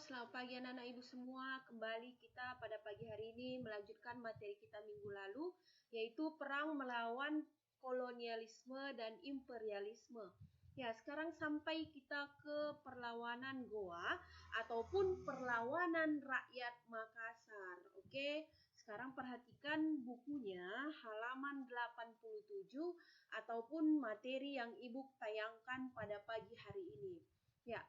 Selamat pagi anak-anak ibu semua. Kembali kita pada pagi hari ini melanjutkan materi kita minggu lalu, yaitu perang melawan kolonialisme dan imperialisme. Ya, sekarang sampai kita ke perlawanan Goa ataupun perlawanan rakyat Makassar. Oke, sekarang perhatikan bukunya halaman 87 ataupun materi yang ibu tayangkan pada pagi hari ini. Ya,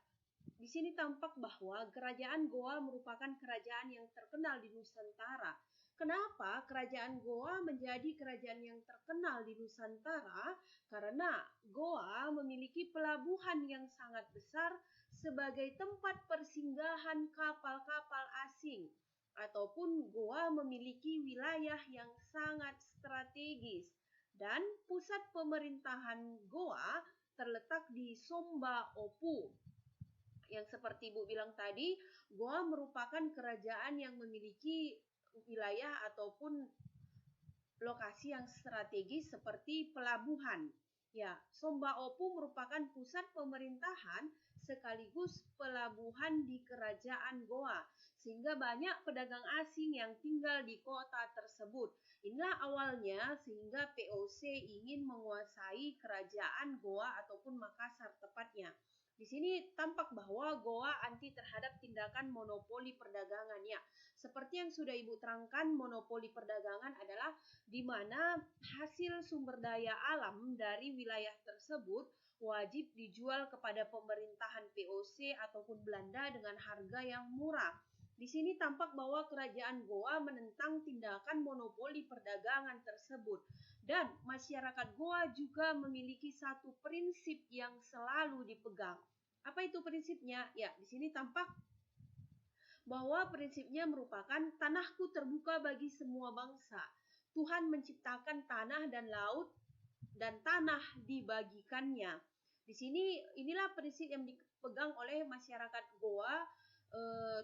di sini tampak bahwa kerajaan Goa merupakan kerajaan yang terkenal di Nusantara. Kenapa kerajaan Goa menjadi kerajaan yang terkenal di Nusantara? Karena Goa memiliki pelabuhan yang sangat besar sebagai tempat persinggahan kapal-kapal asing. Ataupun Goa memiliki wilayah yang sangat strategis. Dan pusat pemerintahan Goa terletak di Somba Opu. Yang seperti Ibu bilang tadi, Goa merupakan kerajaan yang memiliki wilayah ataupun lokasi yang strategis seperti pelabuhan. Ya, Somba Opu merupakan pusat pemerintahan sekaligus pelabuhan di kerajaan Goa, sehingga banyak pedagang asing yang tinggal di kota tersebut. Inilah awalnya sehingga POC ingin menguasai kerajaan Goa ataupun Makassar tepatnya. Di sini tampak bahwa Goa anti terhadap tindakan monopoli perdagangan. Ya, seperti yang sudah Ibu terangkan, monopoli perdagangan adalah di mana hasil sumber daya alam dari wilayah tersebut wajib dijual kepada pemerintahan POC ataupun Belanda dengan harga yang murah. Di sini tampak bahwa kerajaan Goa menentang tindakan monopoli perdagangan tersebut. Dan masyarakat Goa juga memiliki satu prinsip yang selalu dipegang. Apa itu prinsipnya? Ya, di sini tampak bahwa prinsipnya merupakan tanahku terbuka bagi semua bangsa. Tuhan menciptakan tanah dan laut dan tanah dibagikannya. Di sini inilah prinsip yang dipegang oleh masyarakat Goa,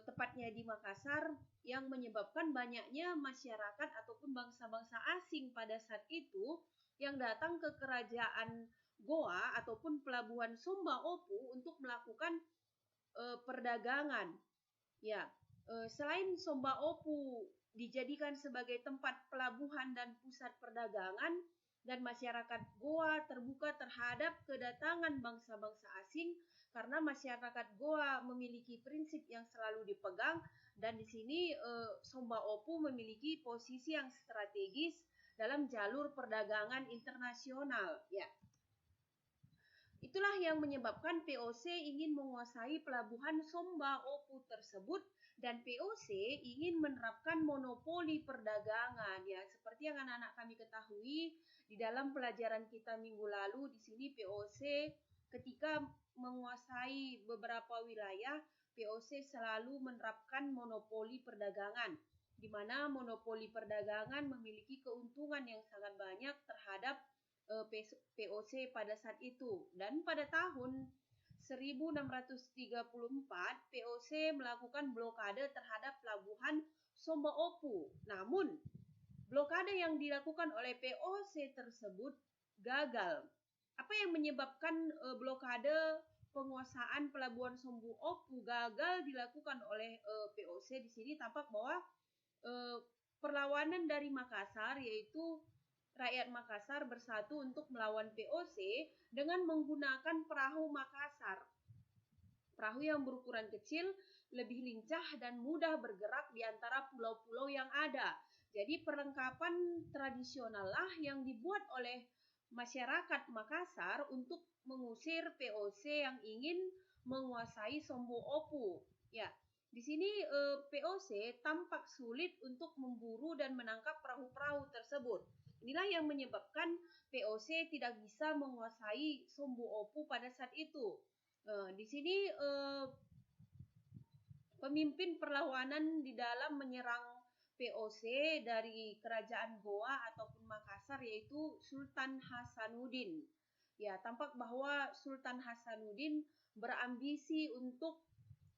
tepatnya di Makassar, yang menyebabkan banyaknya masyarakat ataupun bangsa-bangsa asing pada saat itu yang datang ke kerajaan Goa ataupun pelabuhan Somba Opu untuk melakukan perdagangan. Ya, selain Somba Opu dijadikan sebagai tempat pelabuhan dan pusat perdagangan, dan masyarakat Goa terbuka terhadap kedatangan bangsa-bangsa asing karena masyarakat Goa memiliki prinsip yang selalu dipegang, dan di sini Somba Opu memiliki posisi yang strategis dalam jalur perdagangan internasional. Ya. Itulah yang menyebabkan POC ingin menguasai pelabuhan Somba Opu tersebut, dan POC ingin menerapkan monopoli perdagangan. Ya, seperti yang anak-anak kami ketahui di dalam pelajaran kita minggu lalu, di sini POC ketika menguasai beberapa wilayah, POC selalu menerapkan monopoli perdagangan, di mana monopoli perdagangan memiliki keuntungan yang sangat banyak terhadap POC pada saat itu. Dan pada tahun 1634, POC melakukan blokade terhadap pelabuhan Somba Opu. Namun, blokade yang dilakukan oleh POC tersebut gagal. Apa yang menyebabkan blokade penguasaan pelabuhan Somba Opu gagal dilakukan oleh POC? Di sini tampak bahwa perlawanan dari Makassar, yaitu rakyat Makassar bersatu untuk melawan POC dengan menggunakan perahu Makassar. Perahu yang berukuran kecil, lebih lincah dan mudah bergerak di antara pulau-pulau yang ada. Jadi perlengkapan tradisional lah yang dibuat oleh masyarakat Makassar untuk mengusir POC yang ingin menguasai Somba Opu. Ya, di sini POC tampak sulit untuk memburu dan menangkap perahu-perahu tersebut. Inilah yang menyebabkan POC tidak bisa menguasai Somba Opu pada saat itu. Di sini pemimpin perlawanan di dalam menyerang POC dari kerajaan Goa ataupun Makassar yaitu Sultan Hasanuddin. Ya, tampak bahwa Sultan Hasanuddin berambisi untuk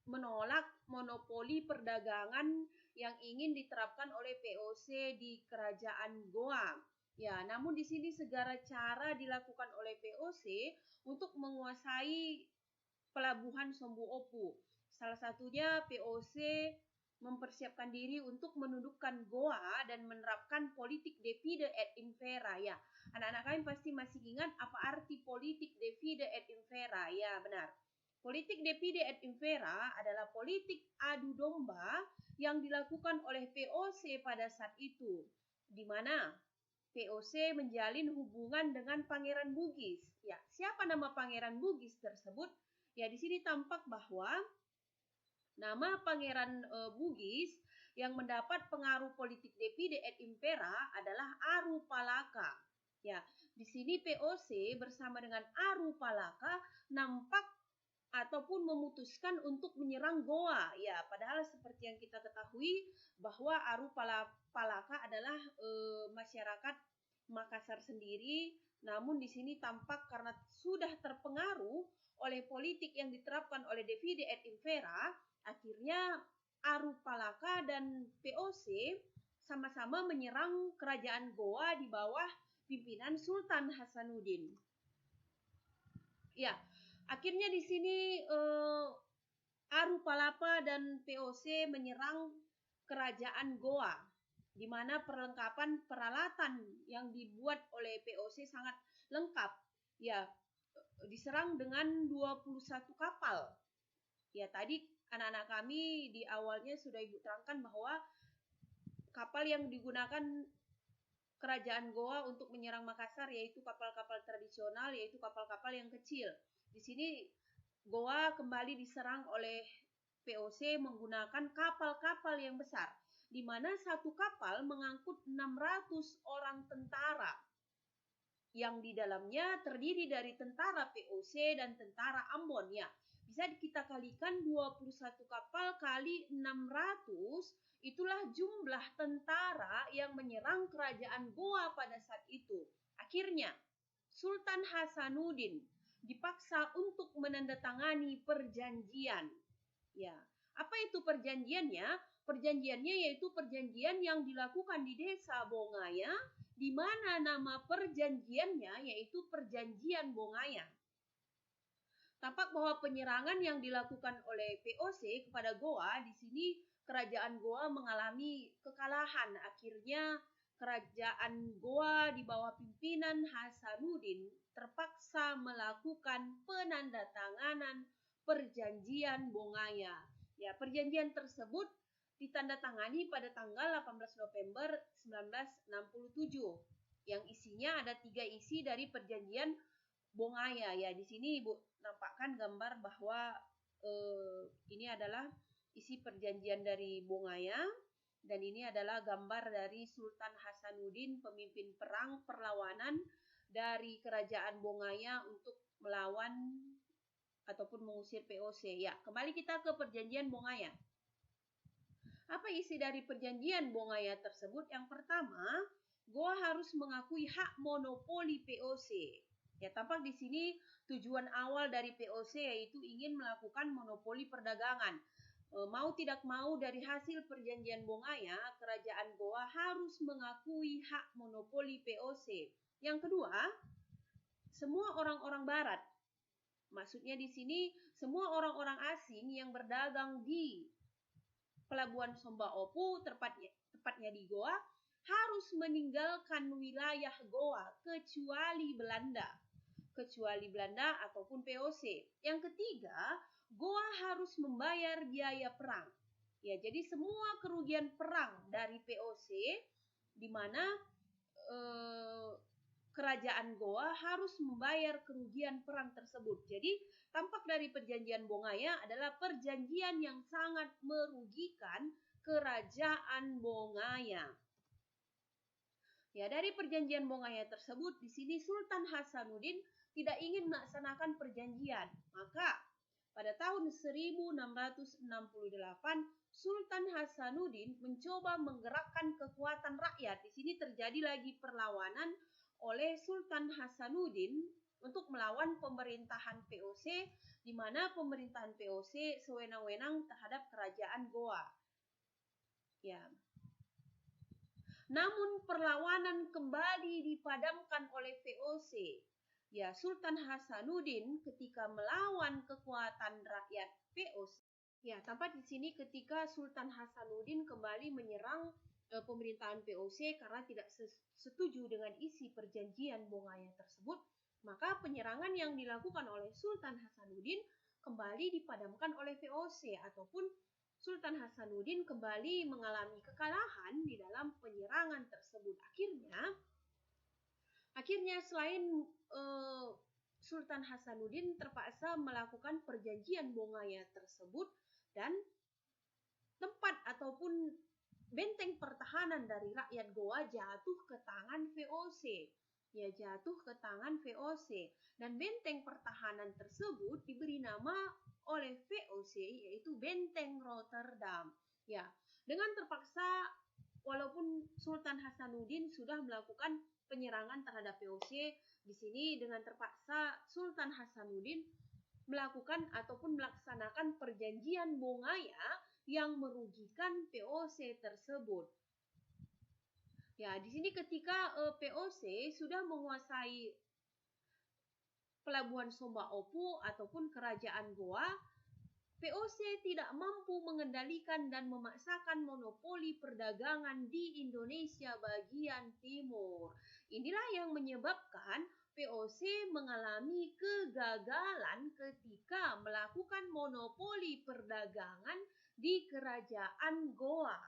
menolak monopoli perdagangan yang ingin diterapkan oleh POC di kerajaan Goa. Ya, namun di sini segala cara dilakukan oleh POC untuk menguasai pelabuhan Somba Opu. Salah satunya POC mempersiapkan diri untuk menundukkan Goa dan menerapkan politik divide et impera. Ya, anak-anak kami pasti masih ingat apa arti politik divide et impera. Ya, benar. Politik divide et impera adalah politik adu domba yang dilakukan oleh POC pada saat itu, di mana POC menjalin hubungan dengan Pangeran Bugis. Ya, siapa nama Pangeran Bugis tersebut? Ya, di sini tampak bahwa nama Pangeran Bugis yang mendapat pengaruh politik divide et impera adalah Arupalaka. Ya, di sini POC bersama dengan Arupalaka nampak ataupun memutuskan untuk menyerang Goa. Ya, padahal seperti yang kita ketahui bahwa Arupalaka adalah masyarakat Makassar sendiri, namun di sini tampak karena sudah terpengaruh oleh politik yang diterapkan oleh divide et impera, akhirnya Arupalaka dan POC sama-sama menyerang kerajaan Goa di bawah pimpinan Sultan Hasanuddin. Ya, akhirnya di sini Arupalapa dan POC menyerang kerajaan Goa, di mana perlengkapan peralatan yang dibuat oleh POC sangat lengkap. Ya, diserang dengan 21 kapal. Ya, tadi anak-anak kami di awalnya sudah Ibu terangkan bahwa kapal yang digunakan kerajaan Goa untuk menyerang Makassar yaitu kapal-kapal tradisional, yaitu kapal-kapal yang kecil. Di sini Goa kembali diserang oleh POC menggunakan kapal-kapal yang besar, di mana satu kapal mengangkut 600 orang tentara yang di dalamnya terdiri dari tentara POC dan tentara Ambon. Ya, bisa kita kalikan 21 kapal kali 600, itulah jumlah tentara yang menyerang kerajaan Goa pada saat itu. Akhirnya Sultan Hasanuddin dipaksa untuk menandatangani perjanjian. Ya, apa itu perjanjiannya? Perjanjiannya yaitu perjanjian yang dilakukan di desa Bongaya, di mana nama perjanjiannya yaitu Perjanjian Bongaya. Tampak bahwa penyerangan yang dilakukan oleh POC kepada Goa, di sini kerajaan Goa mengalami kekalahan. Akhirnya kerajaan Goa di bawah pimpinan Hasanuddin terpaksa melakukan penandatanganan Perjanjian Bongaya. Ya, perjanjian tersebut ditandatangani pada tanggal 18 November 1967. Yang isinya ada 3 isi dari Perjanjian Bongaya. Ya, di sini Ibu nampakkan gambar bahwa ini adalah isi perjanjian dari Bongaya, dan ini adalah gambar dari Sultan Hasanuddin, pemimpin perang perlawanan dari kerajaan Bongaya untuk melawan ataupun mengusir POC. Ya, kembali kita ke perjanjian Bongaya. Apa isi dari perjanjian Bongaya tersebut? Yang pertama, Goa harus mengakui hak monopoli POC. Ya, tampak di sini tujuan awal dari POC yaitu ingin melakukan monopoli perdagangan. Mau tidak mau dari hasil perjanjian Bongaya, kerajaan Goa harus mengakui hak monopoli POC. Yang kedua, semua orang-orang barat, maksudnya di sini semua orang-orang asing yang berdagang di Pelabuhan Somba Opu, tepatnya di Goa, harus meninggalkan wilayah Goa kecuali Belanda ataupun POC. Yang ketiga, Goa harus membayar biaya perang. Ya, jadi semua kerugian perang dari POC, di mana kerajaan Goa harus membayar kerugian perang tersebut. Jadi tampak dari perjanjian Bongaya adalah perjanjian yang sangat merugikan kerajaan Bongaya. Ya, dari perjanjian Bongaya tersebut, di sini Sultan Hasanuddin tidak ingin melaksanakan perjanjian. Maka pada tahun 1668, Sultan Hasanuddin mencoba menggerakkan kekuatan rakyat. Di sini terjadi lagi perlawanan oleh Sultan Hasanuddin untuk melawan pemerintahan POC, di mana pemerintahan POC sewenang-wenang terhadap kerajaan Goa. Ya. Namun perlawanan kembali dipadamkan oleh POC. Ya, Sultan Hasanuddin ketika melawan kekuatan rakyat POC Ya, tampak di sini ketika Sultan Hasanuddin kembali menyerang pemerintahan VOC karena tidak setuju dengan isi perjanjian Bongaya tersebut, maka penyerangan yang dilakukan oleh Sultan Hasanuddin kembali dipadamkan oleh VOC ataupun Sultan Hasanuddin kembali mengalami kekalahan di dalam penyerangan tersebut. Akhirnya selain Sultan Hasanuddin terpaksa melakukan perjanjian Bongaya tersebut dan tempat ataupun benteng pertahanan dari rakyat Goa jatuh ke tangan VOC. Ya, jatuh ke tangan VOC. Dan benteng pertahanan tersebut diberi nama oleh VOC yaitu Benteng Rotterdam. Ya, dengan terpaksa walaupun Sultan Hasanuddin sudah melakukan penyerangan terhadap VOC, di sini dengan terpaksa Sultan Hasanuddin melakukan ataupun melaksanakan perjanjian Bongaya yang merugikan VOC tersebut. Ya, di sini ketika VOC sudah menguasai pelabuhan Somba Opu ataupun kerajaan Goa, VOC tidak mampu mengendalikan dan memaksakan monopoli perdagangan di Indonesia bagian timur. Inilah yang menyebabkan VOC mengalami kegagalan ketika melakukan monopoli perdagangan di kerajaan Goa.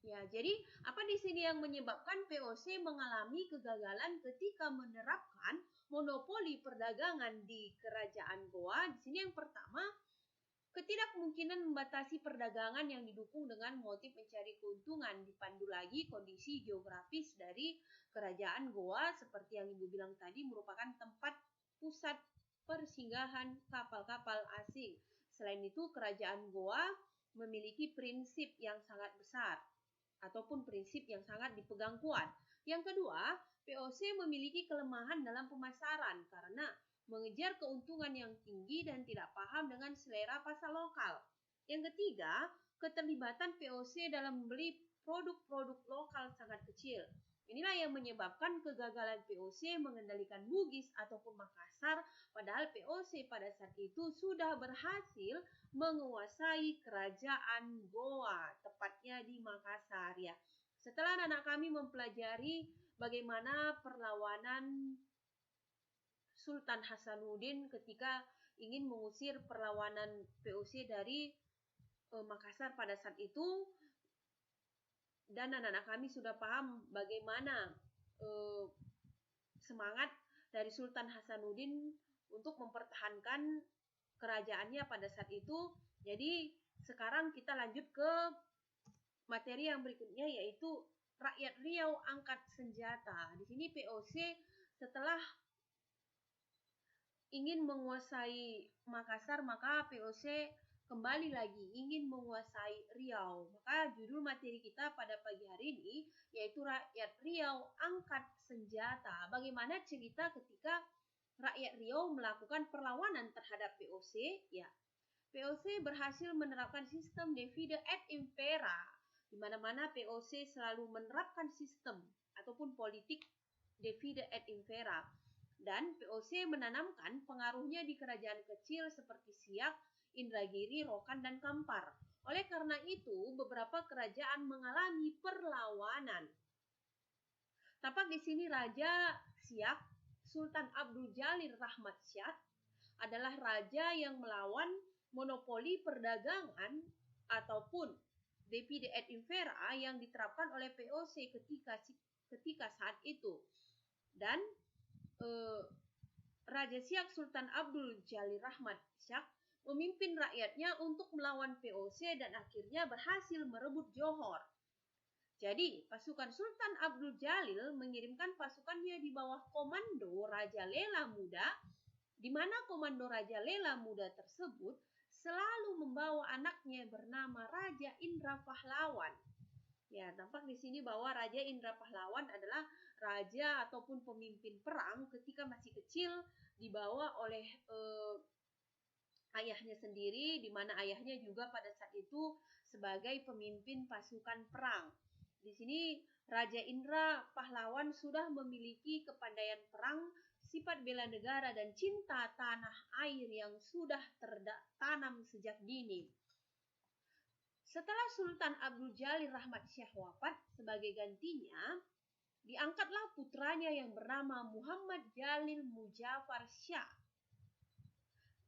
Ya, jadi apa di sini yang menyebabkan VOC mengalami kegagalan ketika menerapkan monopoli perdagangan di kerajaan Goa? Di sini yang pertama, ketidakmungkinan membatasi perdagangan yang didukung dengan motif mencari keuntungan, dipandu lagi kondisi geografis dari kerajaan Goa seperti yang Ibu bilang tadi merupakan tempat pusat persinggahan kapal-kapal asing. Selain itu, kerajaan Goa memiliki prinsip yang sangat besar ataupun prinsip yang sangat dipegang kuat. Yang kedua, VOC memiliki kelemahan dalam pemasaran karena mengejar keuntungan yang tinggi dan tidak paham dengan selera pasar lokal. Yang ketiga, keterlibatan VOC dalam membeli produk-produk lokal sangat kecil. Inilah yang menyebabkan kegagalan VOC mengendalikan Bugis ataupun Makassar, padahal VOC pada saat itu sudah berhasil menguasai kerajaan Goa, tepatnya di Makassar ya. Setelah anak kami mempelajari bagaimana perlawanan Sultan Hasanuddin ketika ingin mengusir perlawanan VOC dari Makassar pada saat itu, dan anak-anak kami sudah paham bagaimana semangat dari Sultan Hasanuddin untuk mempertahankan kerajaannya pada saat itu. Jadi sekarang kita lanjut ke materi yang berikutnya yaitu rakyat Riau angkat senjata. Di sini VOC setelah ingin menguasai Makassar, maka VOC kembali lagi ingin menguasai Riau. Maka judul materi kita pada pagi hari ini yaitu rakyat Riau angkat senjata. Bagaimana cerita ketika rakyat Riau melakukan perlawanan terhadap VOC? Ya, VOC berhasil menerapkan sistem divide et impera, di mana-mana VOC selalu menerapkan sistem ataupun politik divide et impera. Dan VOC menanamkan pengaruhnya di kerajaan kecil seperti Siak, Indragiri, Rokan, dan Kampar. Oleh karena itu, beberapa kerajaan mengalami perlawanan. Tampak di sini Raja Siak, Sultan Abdul Jalil Rahmat Syah, adalah raja yang melawan monopoli perdagangan ataupun divide et impera yang diterapkan oleh VOC ketika saat itu. Dan Raja Siak Sultan Abdul Jalil Rahmat Syah memimpin rakyatnya untuk melawan VOC dan akhirnya berhasil merebut Johor. Jadi, pasukan Sultan Abdul Jalil mengirimkan pasukannya di bawah komando Raja Lela Muda, di mana komando Raja Lela Muda tersebut selalu membawa anaknya bernama Raja Indra Pahlawan. Ya, tampak di sini bahwa Raja Indra Pahlawan adalah raja ataupun pemimpin perang ketika masih kecil, dibawa oleh ayahnya sendiri, di mana ayahnya juga pada saat itu sebagai pemimpin pasukan perang. Di sini Raja Indra Pahlawan sudah memiliki kepandaian perang sifat bela negara dan cinta tanah air yang sudah tertanam sejak dini. Setelah Sultan Abdul Jalil Rahmat Syah wafat, sebagai gantinya diangkatlah putranya yang bernama Muhammad Jalil Mujafar Syah.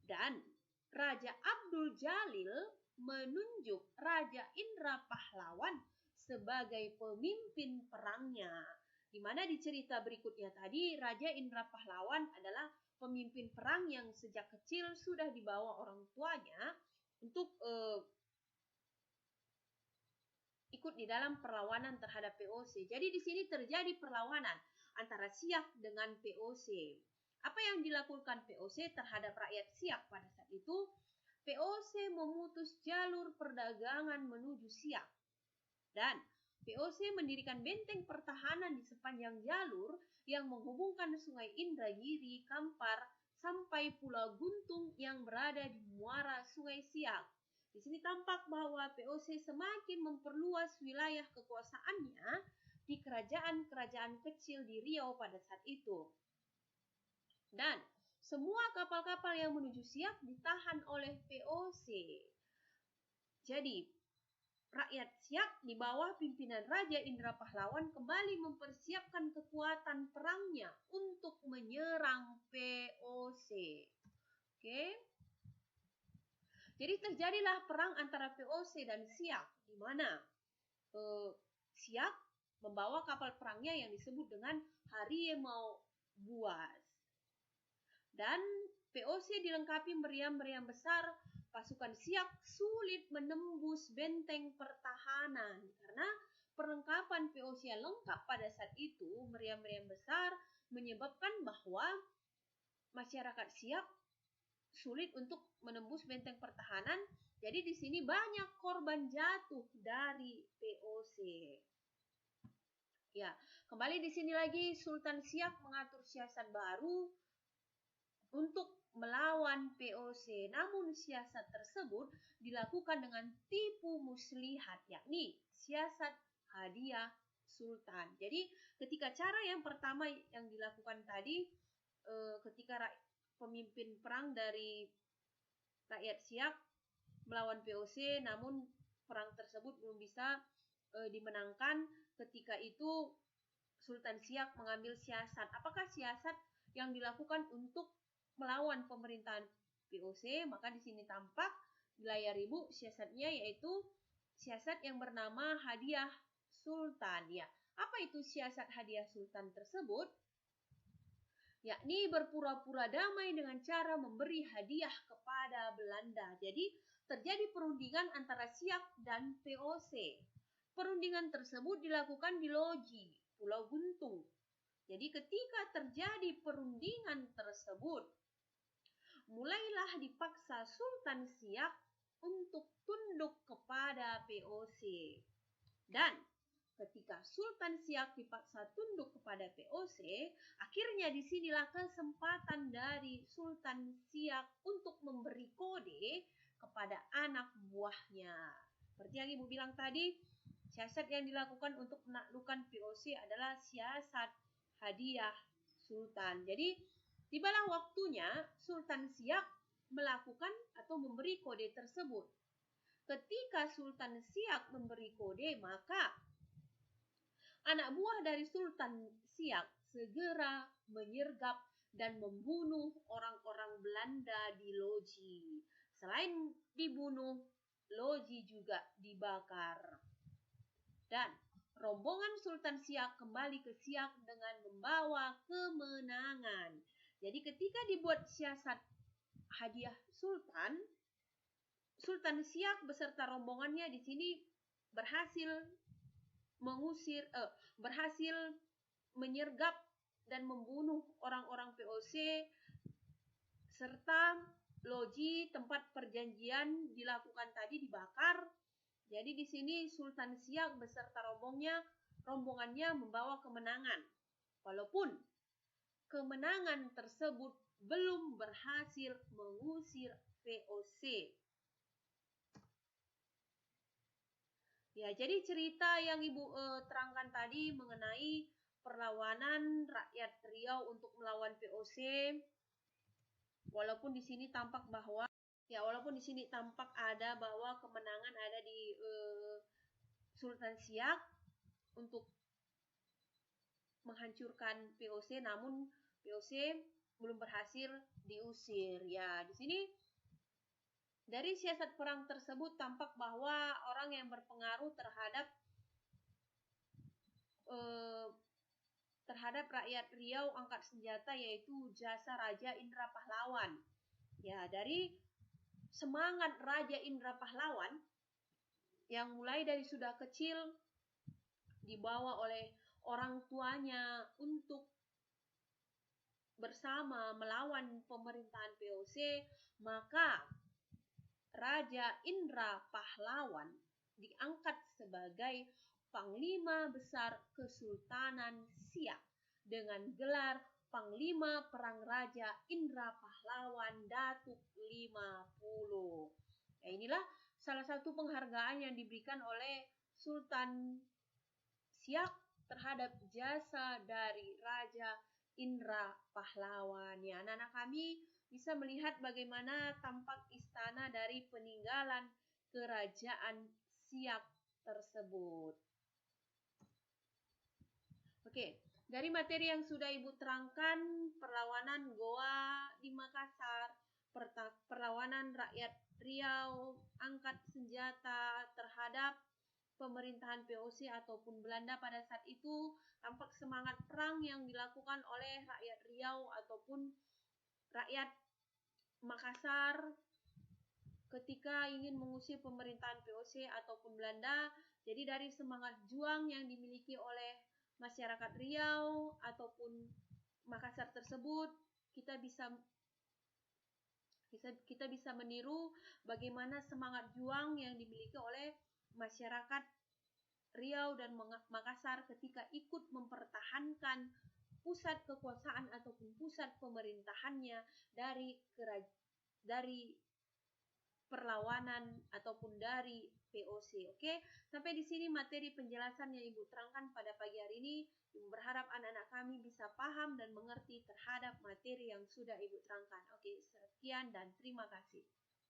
Dan Raja Abdul Jalil menunjuk Raja Indra Pahlawan sebagai pemimpin perangnya. Di mana di cerita berikutnya tadi, Raja Indra Pahlawan adalah pemimpin perang yang sejak kecil sudah dibawa orang tuanya untuk ikut di dalam perlawanan terhadap POC. Jadi di sini terjadi perlawanan antara Siak dengan POC. Apa yang dilakukan POC terhadap rakyat Siak pada saat itu? POC memutus jalur perdagangan menuju Siak. Dan POC mendirikan benteng pertahanan di sepanjang jalur yang menghubungkan Sungai Indragiri, Kampar, sampai Pulau Guntung yang berada di muara Sungai Siak. Di sini tampak bahwa POC semakin memperluas wilayah kekuasaannya di kerajaan-kerajaan kecil di Riau pada saat itu. Dan semua kapal-kapal yang menuju Siak ditahan oleh POC. Jadi, rakyat Siak di bawah pimpinan Raja Indra Pahlawan kembali mempersiapkan kekuatan perangnya untuk menyerang POC. Oke. Jadi terjadilah perang antara POC dan Siak, di mana Siak membawa kapal perangnya yang disebut dengan Harimau Buas. Dan POC dilengkapi meriam-meriam besar. Pasukan Siak sulit menembus benteng pertahanan karena perlengkapan POC yang lengkap pada saat itu, meriam-meriam besar, menyebabkan bahwa masyarakat Siak sulit untuk menembus benteng pertahanan. Jadi di sini banyak korban jatuh dari POC. Ya, kembali di sini lagi Sultan Siak mengatur siasat baru untuk melawan POC. Namun siasat tersebut dilakukan dengan tipu muslihat, yakni siasat hadiah sultan. Jadi ketika cara yang pertama yang dilakukan tadi, ketika pemimpin perang dari rakyat Siak melawan POC, namun perang tersebut belum bisa dimenangkan. Ketika itu Sultan Siak mengambil siasat. Apakah siasat yang dilakukan untuk melawan pemerintahan POC? Maka di sini tampak di layar Ibu siasatnya, yaitu siasat yang bernama hadiah sultan. Ya, apa itu siasat hadiah sultan tersebut? Yakni berpura-pura damai dengan cara memberi hadiah kepada Belanda. Jadi terjadi perundingan antara Siak dan POC. Perundingan tersebut dilakukan di Loji, Pulau Guntung. Jadi ketika terjadi perundingan tersebut, mulailah dipaksa Sultan Siak untuk tunduk kepada POC. Dan ketika Sultan Siak dipaksa tunduk kepada POC, akhirnya disinilah kesempatan dari Sultan Siak untuk memberi kode kepada anak buahnya. Seperti yang Ibu bilang tadi, siasat yang dilakukan untuk menaklukkan POC adalah siasat hadiah sultan. Jadi, tibalah waktunya Sultan Siak melakukan atau memberi kode tersebut. Ketika Sultan Siak memberi kode, maka anak buah dari Sultan Siak segera menyergap dan membunuh orang-orang Belanda di Loji. Selain dibunuh, Loji juga dibakar. Dan rombongan Sultan Siak kembali ke Siak dengan membawa kemenangan. Jadi ketika dibuat siasat hadiah sultan, Sultan Siak beserta rombongannya di sini berhasil menyergap dan membunuh orang-orang POC, serta Loji tempat perjanjian dilakukan tadi dibakar. Jadi di sini Sultan Siak beserta rombongannya membawa kemenangan. Walaupun kemenangan tersebut belum berhasil mengusir POC. Ya, jadi cerita yang Ibu terangkan tadi mengenai perlawanan rakyat Riau untuk melawan VOC. Walaupun di sini tampak ada bahwa kemenangan ada di Sultan Siak untuk menghancurkan VOC, namun VOC belum berhasil diusir. Ya, di sini dari siasat perang tersebut tampak bahwa orang yang berpengaruh terhadap rakyat Riau angkat senjata yaitu jasa Raja Indra Pahlawan. Ya, dari semangat Raja Indra Pahlawan yang mulai dari sudah kecil dibawa oleh orang tuanya untuk bersama melawan pemerintahan VOC, maka Raja Indra Pahlawan diangkat sebagai Panglima Besar Kesultanan Siak dengan gelar Panglima Perang Raja Indra Pahlawan Datuk 50. Ya, inilah salah satu penghargaan yang diberikan oleh Sultan Siak terhadap jasa dari Raja Indra Pahlawan. Ya, anak-anak kami bisa melihat bagaimana tampak istana dari peninggalan kerajaan Siak tersebut. Oke, dari materi yang sudah Ibu terangkan, perlawanan Goa di Makassar, perlawanan rakyat Riau angkat senjata terhadap pemerintahan VOC ataupun Belanda pada saat itu, tampak semangat perang yang dilakukan oleh rakyat Riau ataupun rakyat Makassar ketika ingin mengusir pemerintahan VOC ataupun Belanda. Jadi dari semangat juang yang dimiliki oleh masyarakat Riau ataupun Makassar tersebut, kita bisa meniru bagaimana semangat juang yang dimiliki oleh masyarakat Riau dan Makassar ketika ikut mempertahankan pusat kekuasaan ataupun pusat pemerintahannya dari perlawanan ataupun dari VOC. Oke, sampai di sini materi penjelasan yang Ibu terangkan pada pagi hari ini. Ibu berharap anak-anak kami bisa paham dan mengerti terhadap materi yang sudah Ibu terangkan. Oke, sekian dan terima kasih.